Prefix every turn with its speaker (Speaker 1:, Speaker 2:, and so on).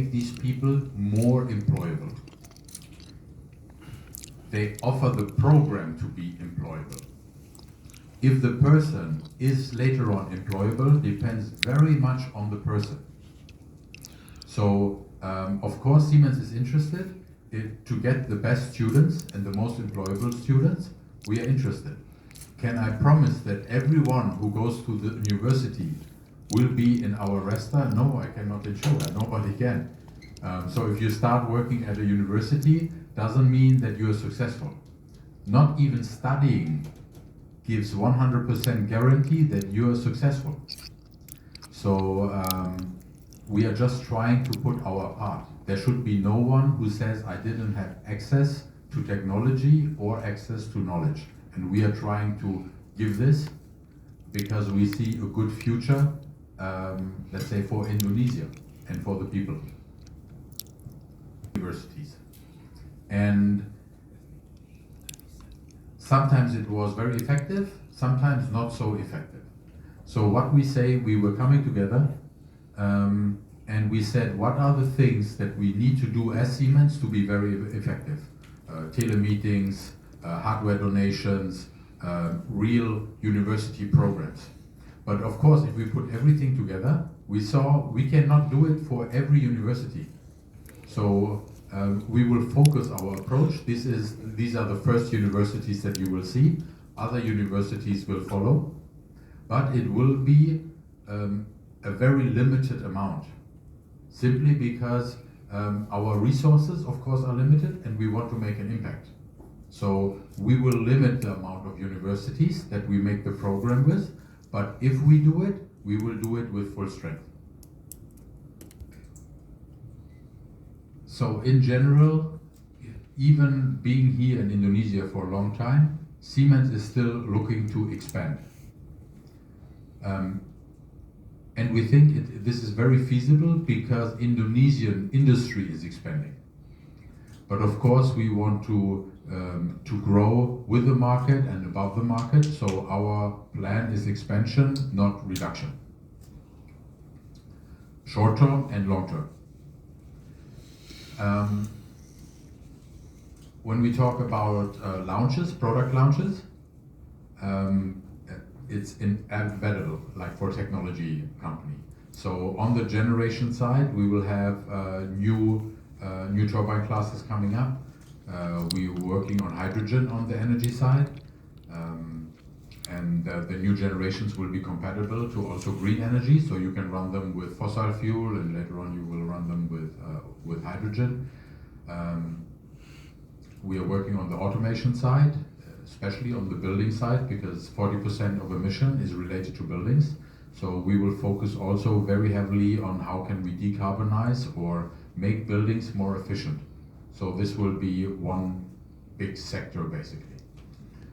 Speaker 1: make these people more employable. They offer the program to be employable. If the person is later on employable depends very much on the person. So, of course, Siemens is interested to get the best students and the most employable students. We are interested. Can I promise that everyone who goes to the university will be in our roster? No, I cannot ensure that. Nobody can. So if you start working at a university, doesn't mean that you are successful. Not even studying gives 100% guarantee that you are successful. So we are just trying to put our part. There should be no one who says, I didn't have access to technology or access to knowledge. And we are trying to give this because we see a good future, let's say, for Indonesia and for the people. Universities. And sometimes it was very effective, sometimes not so effective. So what we say, we were coming together and we said, what are the things that we need to do as Siemens to be very effective? Telemeetings, hardware donations, real university programs. But of course, if we put everything together, we saw we cannot do it for every university. So we will focus our approach. These are the first universities that you will see. Other universities will follow, but it will be a very limited amount, simply because our resources, of course, are limited and we want to make an impact. So we will limit the amount of universities that we make the program with, but if we do it, we will do it with full strength. So in general, even being here in Indonesia for a long time, Siemens is still looking to expand. And we think this is very feasible because Indonesian industry is expanding. But of course, we want to grow with the market and above the market. So our plan is expansion, not reduction. Short term and long term. When we talk about launches, product launches, it's inevitable, like for a technology company. So on the generation side, we will have new turbine classes coming up. We're working on hydrogen on the energy side, and the new generations will be compatible to also green energy. So you can run them with fossil fuel, and later on you will run them with hydrogen. We are working on the automation side, especially on the building side, because 40% of emission is related to buildings. So we will focus also very heavily on how can we decarbonize or make buildings more efficient. So this will be one big sector, basically.